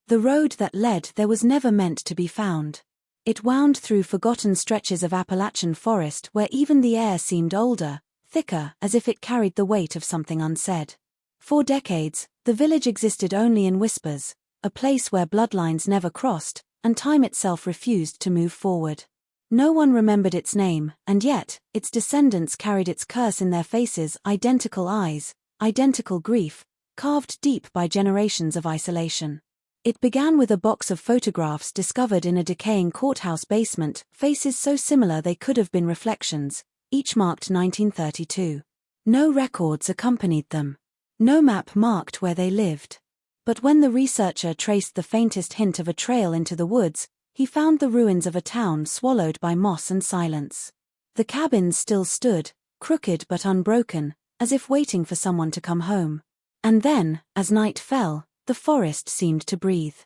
The road that led there was never meant to be found. It wound through forgotten stretches of Appalachian forest where even the air seemed older, thicker, as if it carried the weight of something unsaid. For decades, the village existed only in whispers, a place where bloodlines never crossed, and time itself refused to move forward. No one remembered its name, and yet, its descendants carried its curse in their faces, identical eyes, identical grief, carved deep by generations of isolation. It began with a box of photographs discovered in a decaying courthouse basement, faces so similar they could have been reflections, each marked 1932. No records accompanied them. No map marked where they lived. But when the researcher traced the faintest hint of a trail into the woods, he found the ruins of a town swallowed by moss and silence. The cabins still stood, crooked but unbroken, as if waiting for someone to come home. And then, as night fell, the forest seemed to breathe.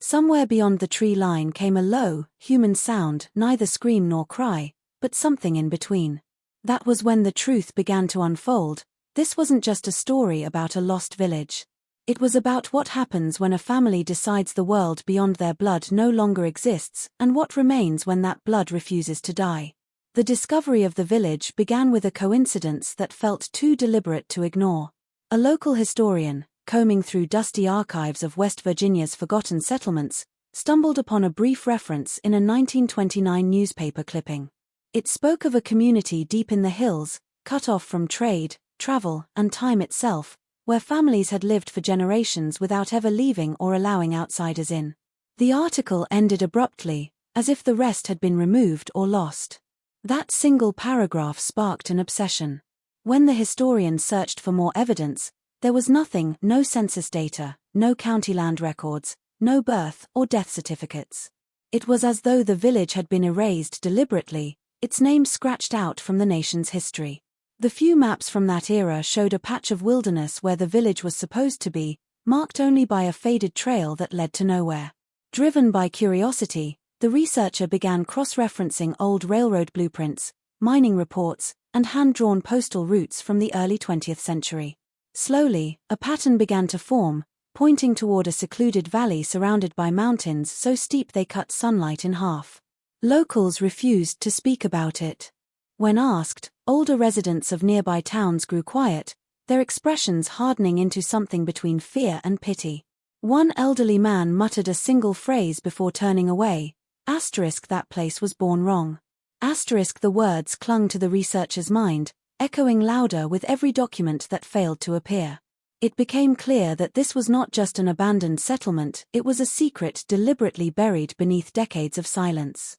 Somewhere beyond the tree line came a low, human sound, neither scream nor cry, but something in between. That was when the truth began to unfold. This wasn't just a story about a lost village. It was about what happens when a family decides the world beyond their blood no longer exists, and what remains when that blood refuses to die. The discovery of the village began with a coincidence that felt too deliberate to ignore. A local historian, combing through dusty archives of West Virginia's forgotten settlements, stumbled upon a brief reference in a 1929 newspaper clipping. It spoke of a community deep in the hills, cut off from trade, travel, and time itself, where families had lived for generations without ever leaving or allowing outsiders in. The article ended abruptly, as if the rest had been removed or lost. That single paragraph sparked an obsession. When the historian searched for more evidence, there was nothing, no census data, no county land records, no birth or death certificates. It was as though the village had been erased deliberately, its name scratched out from the nation's history. The few maps from that era showed a patch of wilderness where the village was supposed to be, marked only by a faded trail that led to nowhere. Driven by curiosity, the researcher began cross-referencing old railroad blueprints, mining reports, and hand-drawn postal routes from the early 20th century. Slowly, a pattern began to form, pointing toward a secluded valley surrounded by mountains so steep they cut sunlight in half. Locals refused to speak about it. When asked, older residents of nearby towns grew quiet, their expressions hardening into something between fear and pity. One elderly man muttered a single phrase before turning away, "That place was born wrong." The words clung to the researcher's mind, echoing louder with every document that failed to appear. It became clear that this was not just an abandoned settlement, it was a secret deliberately buried beneath decades of silence.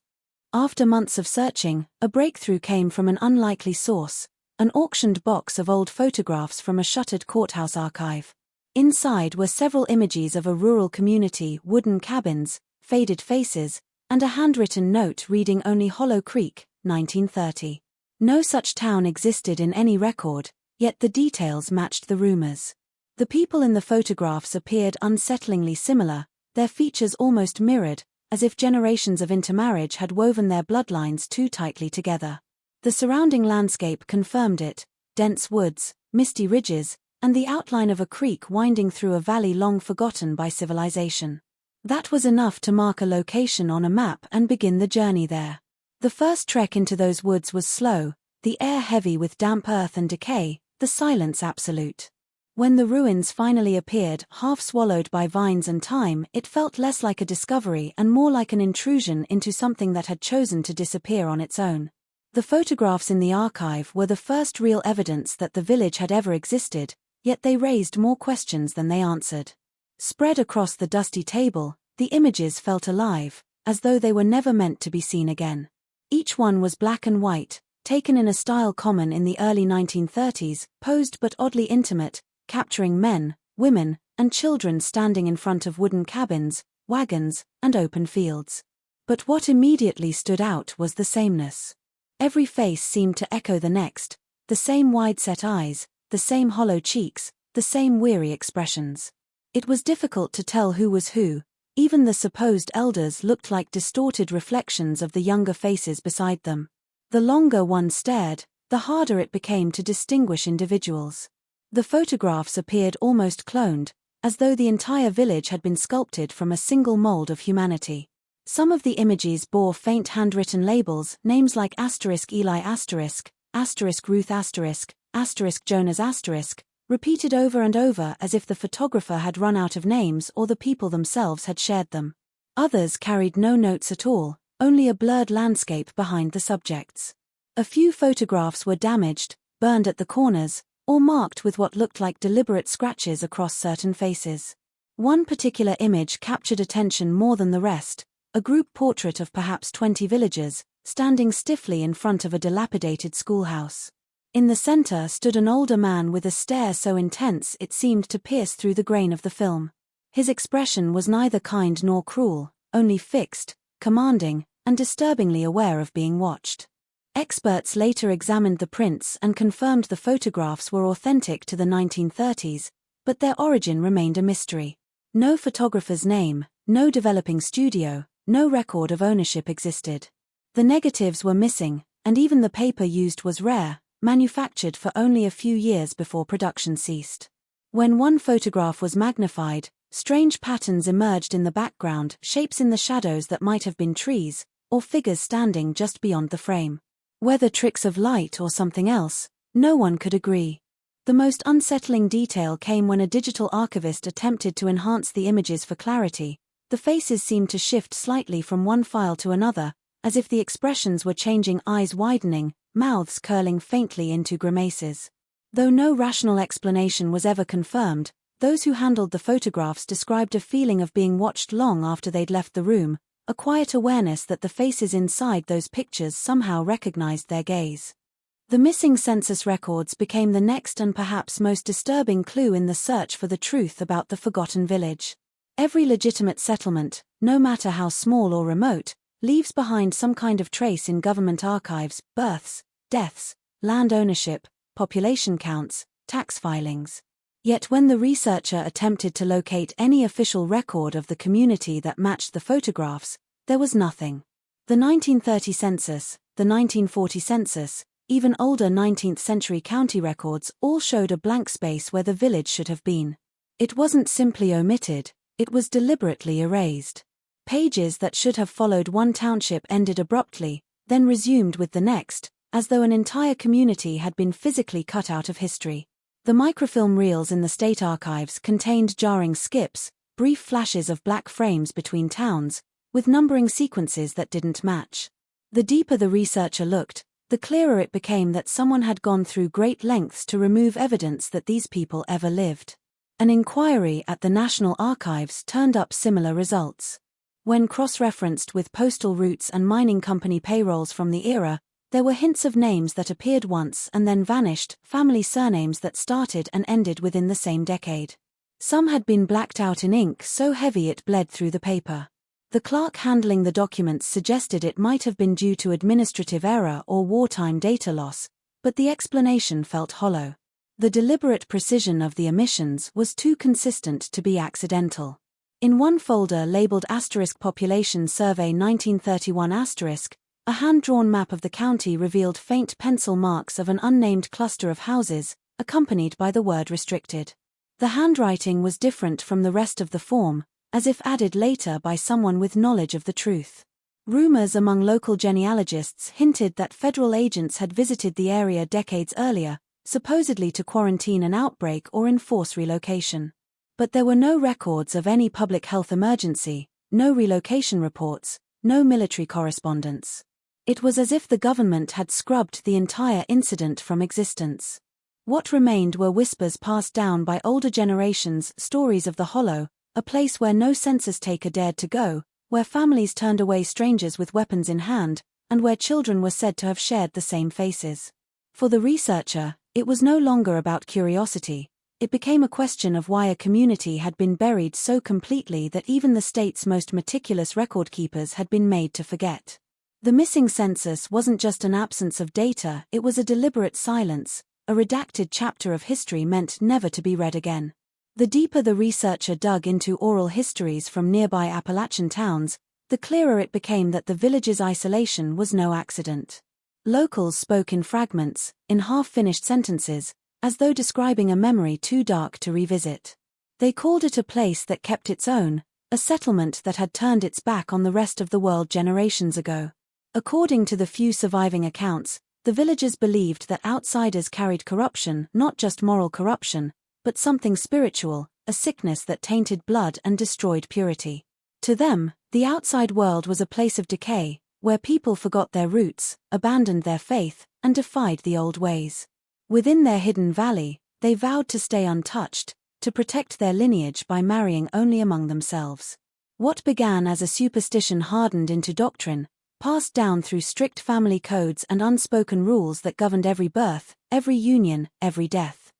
After months of searching, a breakthrough came from an unlikely source, an auctioned box of old photographs from a shuttered courthouse archive. Inside were several images of a rural community, wooden cabins, faded faces, and a handwritten note reading only Hollow Creek, 1930. No such town existed in any record, yet the details matched the rumors. The people in the photographs appeared unsettlingly similar, their features almost mirrored, as if generations of intermarriage had woven their bloodlines too tightly together. The surrounding landscape confirmed it: dense woods, misty ridges, and the outline of a creek winding through a valley long forgotten by civilization. That was enough to mark a location on a map and begin the journey there. The first trek into those woods was slow, the air heavy with damp earth and decay, the silence absolute. When the ruins finally appeared, half swallowed by vines and time, it felt less like a discovery and more like an intrusion into something that had chosen to disappear on its own. The photographs in the archive were the first real evidence that the village had ever existed, yet they raised more questions than they answered. Spread across the dusty table, the images felt alive, as though they were never meant to be seen again. Each one was black and white, taken in a style common in the early 1930s, posed but oddly intimate, capturing men, women, and children standing in front of wooden cabins, wagons, and open fields. But what immediately stood out was the sameness. Every face seemed to echo the next, the same wide-set eyes, the same hollow cheeks, the same weary expressions. It was difficult to tell who was who. Even the supposed elders looked like distorted reflections of the younger faces beside them. The longer one stared, the harder it became to distinguish individuals. The photographs appeared almost cloned, as though the entire village had been sculpted from a single mold of humanity. Some of the images bore faint handwritten labels, names like *Eli*, *Ruth*, *Jonas*, repeated over and over as if the photographer had run out of names or the people themselves had shared them. Others carried no notes at all, only a blurred landscape behind the subjects. A few photographs were damaged, burned at the corners, or marked with what looked like deliberate scratches across certain faces. One particular image captured attention more than the rest, a group portrait of perhaps 20 villagers, standing stiffly in front of a dilapidated schoolhouse. In the center stood an older man with a stare so intense it seemed to pierce through the grain of the film. His expression was neither kind nor cruel, only fixed, commanding, and disturbingly aware of being watched. Experts later examined the prints and confirmed the photographs were authentic to the 1930s, but their origin remained a mystery. No photographer's name, no developing studio, no record of ownership existed. The negatives were missing, and even the paper used was rare, manufactured for only a few years before production ceased. When one photograph was magnified, strange patterns emerged in the background, shapes in the shadows that might have been trees, or figures standing just beyond the frame. Whether tricks of light or something else, no one could agree. The most unsettling detail came when a digital archivist attempted to enhance the images for clarity. The faces seemed to shift slightly from one file to another, as if the expressions were changing, eyes widening, mouths curling faintly into grimaces. Though no rational explanation was ever confirmed, those who handled the photographs described a feeling of being watched long after they'd left the room, a quiet awareness that the faces inside those pictures somehow recognized their gaze. The missing census records became the next and perhaps most disturbing clue in the search for the truth about the forgotten village. Every legitimate settlement, no matter how small or remote, leaves behind some kind of trace in government archives: births, deaths, land ownership, population counts, tax filings. Yet when the researcher attempted to locate any official record of the community that matched the photographs, there was nothing. The 1930 census, the 1940 census, even older 19th-century county records all showed a blank space where the village should have been. It wasn't simply omitted, it was deliberately erased. Pages that should have followed one township ended abruptly, then resumed with the next, as though an entire community had been physically cut out of history. The microfilm reels in the state archives contained jarring skips, brief flashes of black frames between towns, with numbering sequences that didn't match. The deeper the researcher looked, the clearer it became that someone had gone through great lengths to remove evidence that these people ever lived. An inquiry at the National Archives turned up similar results. When cross-referenced with postal routes and mining company payrolls from the era, there were hints of names that appeared once and then vanished, family surnames that started and ended within the same decade. Some had been blacked out in ink so heavy it bled through the paper. The clerk handling the documents suggested it might have been due to administrative error or wartime data loss, but the explanation felt hollow. The deliberate precision of the omissions was too consistent to be accidental. In one folder labeled *Population Survey 1931*, a hand-drawn map of the county revealed faint pencil marks of an unnamed cluster of houses, accompanied by the word restricted. The handwriting was different from the rest of the form, as if added later by someone with knowledge of the truth. Rumors among local genealogists hinted that federal agents had visited the area decades earlier, supposedly to quarantine an outbreak or enforce relocation. But there were no records of any public health emergency, no relocation reports, no military correspondence. It was as if the government had scrubbed the entire incident from existence. What remained were whispers passed down by older generations, stories of the Hollow, a place where no census taker dared to go, where families turned away strangers with weapons in hand, and where children were said to have shared the same faces. For the researcher, it was no longer about curiosity. It became a question of why a community had been buried so completely that even the state's most meticulous record keepers had been made to forget. The missing census wasn't just an absence of data, it was a deliberate silence, a redacted chapter of history meant never to be read again. The deeper the researcher dug into oral histories from nearby Appalachian towns, the clearer it became that the village's isolation was no accident. Locals spoke in fragments, in half-finished sentences, as though describing a memory too dark to revisit. They called it a place that kept its own, a settlement that had turned its back on the rest of the world generations ago. According to the few surviving accounts, the villagers believed that outsiders carried corruption, not just moral corruption, but something spiritual, a sickness that tainted blood and destroyed purity. To them, the outside world was a place of decay, where people forgot their roots, abandoned their faith, and defied the old ways. Within their hidden valley, they vowed to stay untouched, to protect their lineage by marrying only among themselves. What began as a superstition hardened into doctrine, passed down through strict family codes and unspoken rules that governed every birth, every union, every death.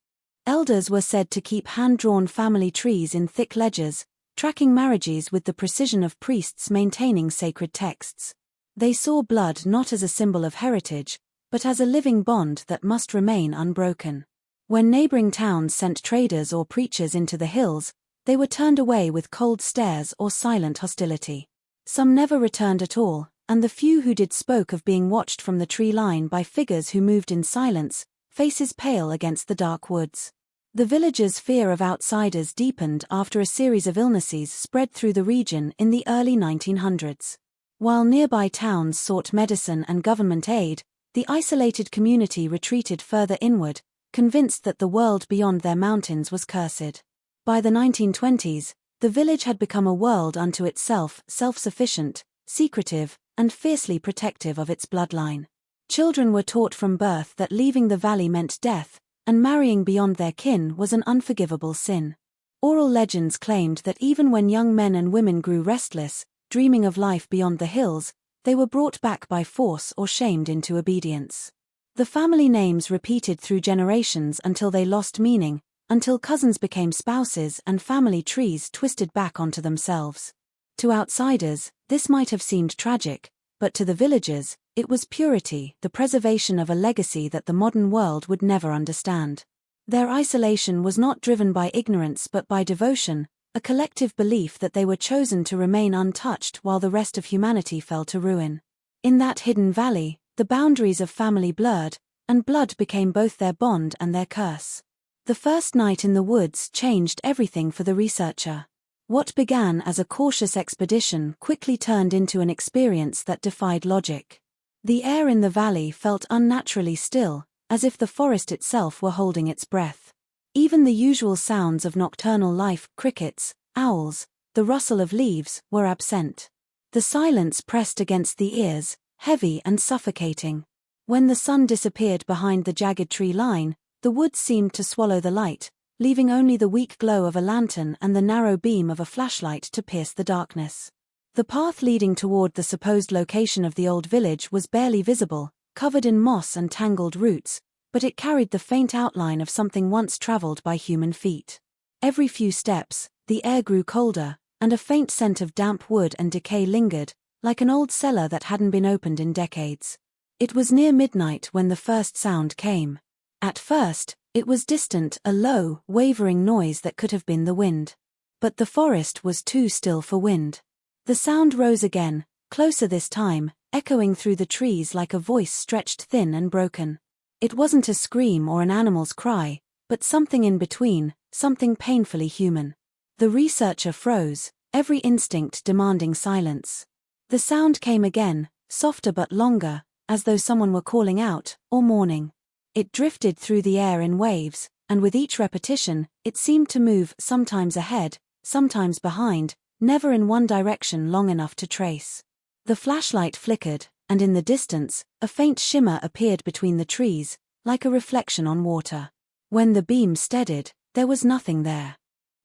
Elders were said to keep hand-drawn family trees in thick ledgers, tracking marriages with the precision of priests maintaining sacred texts. They saw blood not as a symbol of heritage, but as a living bond that must remain unbroken. When neighboring towns sent traders or preachers into the hills, they were turned away with cold stares or silent hostility. Some never returned at all, and the few who did spoke of being watched from the tree line by figures who moved in silence, faces pale against the dark woods. The villagers' fear of outsiders deepened after a series of illnesses spread through the region in the early 1900s. While nearby towns sought medicine and government aid, the isolated community retreated further inward, convinced that the world beyond their mountains was cursed. By the 1920s, the village had become a world unto itself, self-sufficient, secretive, and fiercely protective of its bloodline. Children were taught from birth that leaving the valley meant death, and marrying beyond their kin was an unforgivable sin. Oral legends claimed that even when young men and women grew restless, dreaming of life beyond the hills, they were brought back by force or shamed into obedience. The family names repeated through generations until they lost meaning, until cousins became spouses and family trees twisted back onto themselves. To outsiders, this might have seemed tragic, but to the villagers, it was purity, the preservation of a legacy that the modern world would never understand. Their isolation was not driven by ignorance but by devotion, a collective belief that they were chosen to remain untouched while the rest of humanity fell to ruin. In that hidden valley, the boundaries of family blurred, and blood became both their bond and their curse. The first night in the woods changed everything for the researcher. What began as a cautious expedition quickly turned into an experience that defied logic. The air in the valley felt unnaturally still, as if the forest itself were holding its breath. Even the usual sounds of nocturnal life, crickets, owls, the rustle of leaves, were absent. The silence pressed against the ears, heavy and suffocating. When the sun disappeared behind the jagged tree line, the woods seemed to swallow the light, leaving only the weak glow of a lantern and the narrow beam of a flashlight to pierce the darkness. The path leading toward the supposed location of the old village was barely visible, covered in moss and tangled roots, but it carried the faint outline of something once traveled by human feet. Every few steps, the air grew colder, and a faint scent of damp wood and decay lingered, like an old cellar that hadn't been opened in decades. It was near midnight when the first sound came. At first, it was distant, a low, wavering noise that could have been the wind. But the forest was too still for wind. The sound rose again, closer this time, echoing through the trees like a voice stretched thin and broken. It wasn't a scream or an animal's cry, but something in between, something painfully human. The researcher froze, every instinct demanding silence. The sound came again, softer but longer, as though someone were calling out, or mourning. It drifted through the air in waves, and with each repetition, it seemed to move sometimes ahead, sometimes behind, never in one direction long enough to trace. The flashlight flickered, and in the distance, a faint shimmer appeared between the trees, like a reflection on water. When the beam steadied, there was nothing there.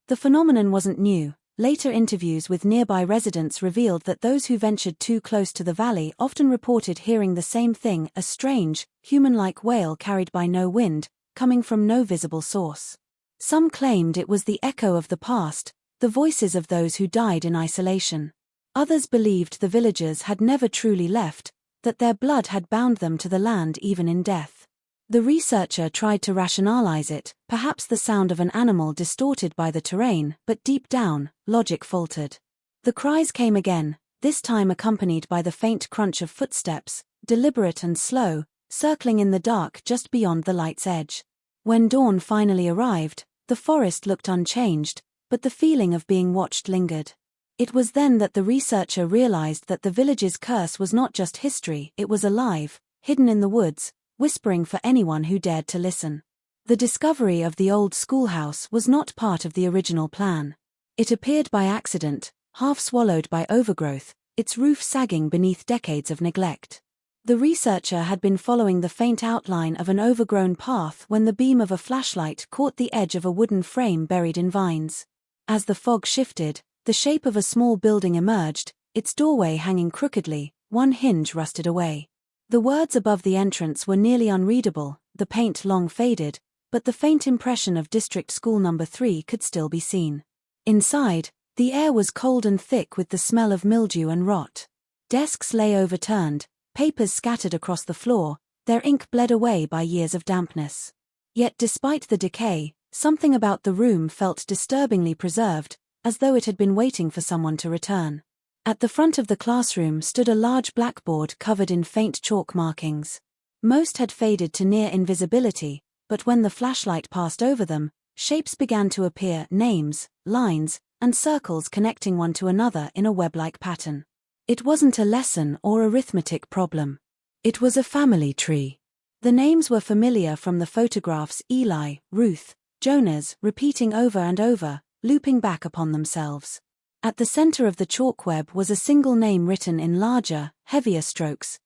The phenomenon wasn't new. Later interviews with nearby residents revealed that those who ventured too close to the valley often reported hearing the same thing, a strange, human-like wail carried by no wind, coming from no visible source. Some claimed it was the echo of the past, the voices of those who died in isolation. Others believed the villagers had never truly left, that their blood had bound them to the land even in death. The researcher tried to rationalize it, perhaps the sound of an animal distorted by the terrain, but deep down, logic faltered. The cries came again, this time accompanied by the faint crunch of footsteps, deliberate and slow, circling in the dark just beyond the light's edge. When dawn finally arrived, the forest looked unchanged, but the feeling of being watched lingered. It was then that the researcher realized that the village's curse was not just history, it was alive, hidden in the woods, whispering for anyone who dared to listen. The discovery of the old schoolhouse was not part of the original plan. It appeared by accident, half swallowed by overgrowth, its roof sagging beneath decades of neglect. The researcher had been following the faint outline of an overgrown path when the beam of a flashlight caught the edge of a wooden frame buried in vines. As the fog shifted, the shape of a small building emerged, its doorway hanging crookedly, one hinge rusted away. The words above the entrance were nearly unreadable, the paint long faded, but the faint impression of District School No. 3 could still be seen. Inside, the air was cold and thick with the smell of mildew and rot. Desks lay overturned, papers scattered across the floor, their ink bled away by years of dampness. Yet despite the decay, something about the room felt disturbingly preserved, as though it had been waiting for someone to return. At the front of the classroom stood a large blackboard covered in faint chalk markings. Most had faded to near invisibility, but when the flashlight passed over them, shapes began to appear, names, lines, and circles connecting one to another in a web-like pattern. It wasn't a lesson or arithmetic problem. It was a family tree. The names were familiar from the photographs: Eli, Ruth, Jonas, repeating over and over, looping back upon themselves. At the center of the chalk web was a single name written in larger, heavier strokes,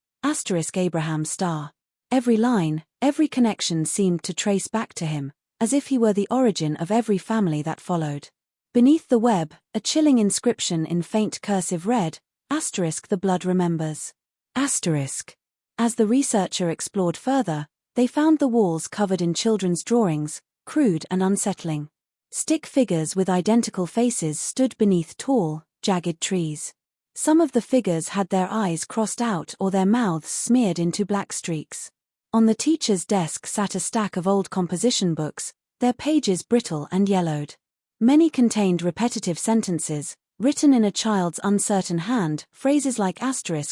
*Abraham Star. Every line, every connection seemed to trace back to him, as if he were the origin of every family that followed. Beneath the web, a chilling inscription in faint cursive read, *The blood remembers. As the researcher explored further, they found the walls covered in children's drawings, crude and unsettling. Stick figures with identical faces stood beneath tall, jagged trees. Some of the figures had their eyes crossed out or their mouths smeared into black streaks. On the teacher's desk sat a stack of old composition books, their pages brittle and yellowed. Many contained repetitive sentences, written in a child's uncertain hand, phrases like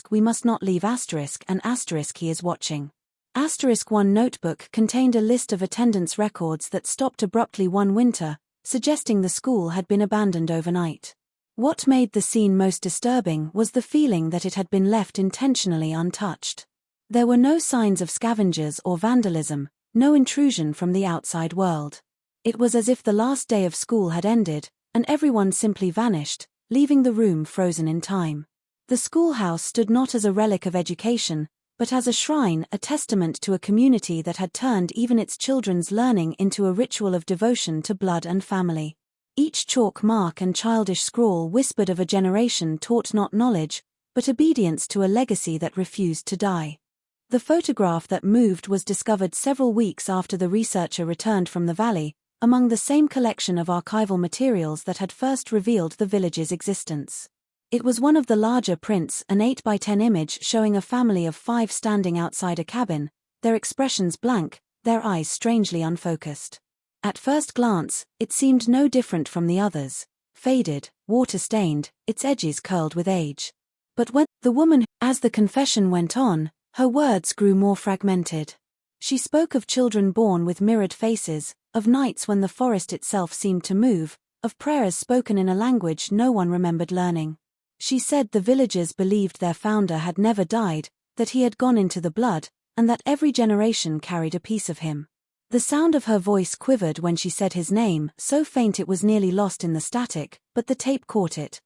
*we must not leave * and * he is watching. *1 notebook contained a list of attendance records that stopped abruptly one winter, suggesting the school had been abandoned overnight. What made the scene most disturbing was the feeling that it had been left intentionally untouched. There were no signs of scavengers or vandalism, no intrusion from the outside world. It was as if the last day of school had ended, and everyone simply vanished, leaving the room frozen in time. The schoolhouse stood not as a relic of education, but as a shrine, a testament to a community that had turned even its children's learning into a ritual of devotion to blood and family. Each chalk mark and childish scrawl whispered of a generation taught not knowledge, but obedience to a legacy that refused to die. The photograph that moved was discovered several weeks after the researcher returned from the valley, among the same collection of archival materials that had first revealed the village's existence. It was one of the larger prints, an 8x10 image showing a family of 5 standing outside a cabin, their expressions blank, their eyes strangely unfocused. At first glance, it seemed no different from the others, faded, water-stained, its edges curled with age. But as the confession went on, her words grew more fragmented. She spoke of children born with mirrored faces, of nights when the forest itself seemed to move, of prayers spoken in a language no one remembered learning. She said the villagers believed their founder had never died, that he had gone into the blood, and that every generation carried a piece of him. The sound of her voice quivered when she said his name, so faint it was nearly lost in the static, but the tape caught it,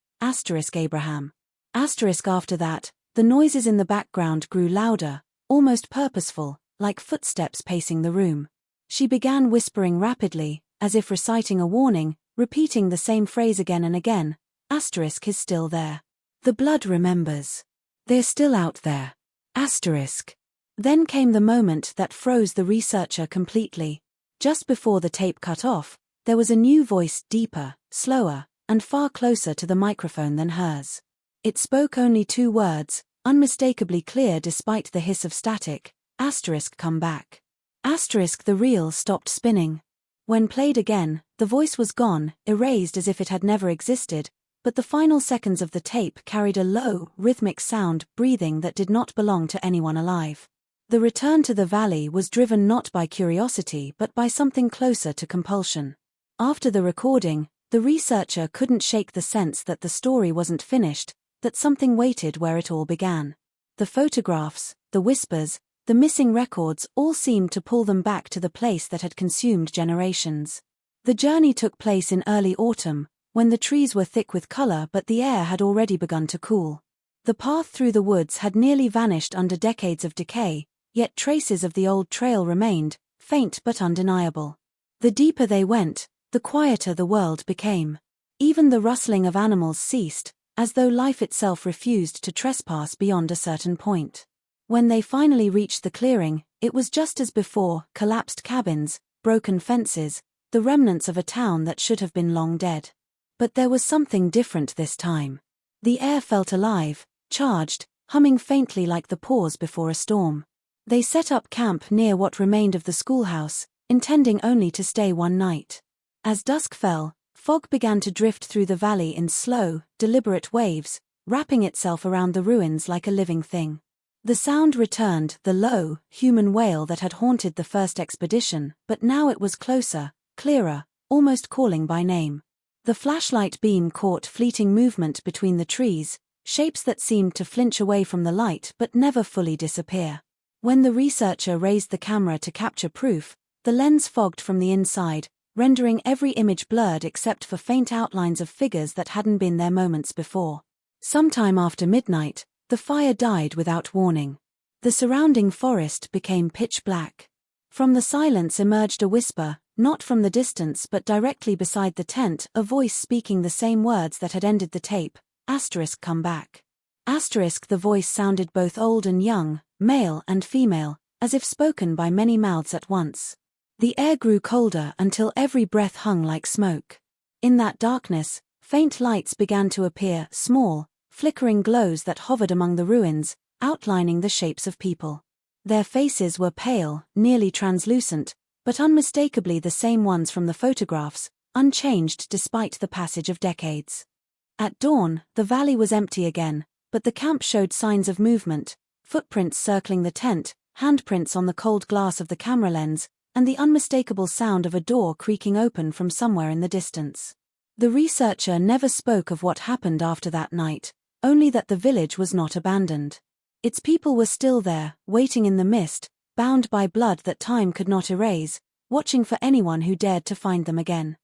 *Abraham. After that, the noises in the background grew louder, almost purposeful, like footsteps pacing the room. She began whispering rapidly, as if reciting a warning, repeating the same phrase again and again, *, is still there. The blood remembers. They're still out there. *. Then came the moment that froze the researcher completely. Just before the tape cut off, there was a new voice, deeper, slower, and far closer to the microphone than hers. It spoke only 2 words, unmistakably clear despite the hiss of static, *, come back. The reel stopped spinning. When played again, the voice was gone, erased as if it had never existed, but the final seconds of the tape carried a low, rhythmic sound, breathing that did not belong to anyone alive. The return to the valley was driven not by curiosity but by something closer to compulsion. After the recording, The researcher couldn't shake the sense that the story wasn't finished, that something waited where it all began. The photographs, the whispers, the missing records all seemed to pull them back to the place that had consumed generations. The journey took place in early autumn, when the trees were thick with color but the air had already begun to cool. The path through the woods had nearly vanished under decades of decay, yet traces of the old trail remained, faint but undeniable. The deeper they went, the quieter the world became. Even the rustling of animals ceased, as though life itself refused to trespass beyond a certain point. When they finally reached the clearing, it was just as before: collapsed cabins, broken fences, the remnants of a town that should have been long dead. But there was something different this time. The air felt alive, charged, humming faintly like the pause before a storm. They set up camp near what remained of the schoolhouse, intending only to stay one night. As dusk fell, fog began to drift through the valley in slow, deliberate waves, wrapping itself around the ruins like a living thing. The sound returned, the low, human wail that had haunted the first expedition, but now it was closer, clearer, almost calling by name. The flashlight beam caught fleeting movement between the trees, shapes that seemed to flinch away from the light but never fully disappear. When the researcher raised the camera to capture proof, the lens fogged from the inside, rendering every image blurred except for faint outlines of figures that hadn't been there moments before. Sometime after midnight, the fire died without warning. The surrounding forest became pitch black. From the silence emerged a whisper, not from the distance but directly beside the tent, a voice speaking the same words that had ended the tape: *, come back. The voice sounded both old and young, male and female, as if spoken by many mouths at once. The air grew colder until every breath hung like smoke. In that darkness, faint lights began to appear, small, flickering glows that hovered among the ruins, outlining the shapes of people. Their faces were pale, nearly translucent, but unmistakably the same ones from the photographs, unchanged despite the passage of decades. At dawn, the valley was empty again, but the camp showed signs of movement: footprints circling the tent, handprints on the cold glass of the camera lens, and the unmistakable sound of a door creaking open from somewhere in the distance. The researcher never spoke of what happened after that night, only that the village was not abandoned. Its people were still there, waiting in the mist, bound by blood that time could not erase, watching for anyone who dared to find them again.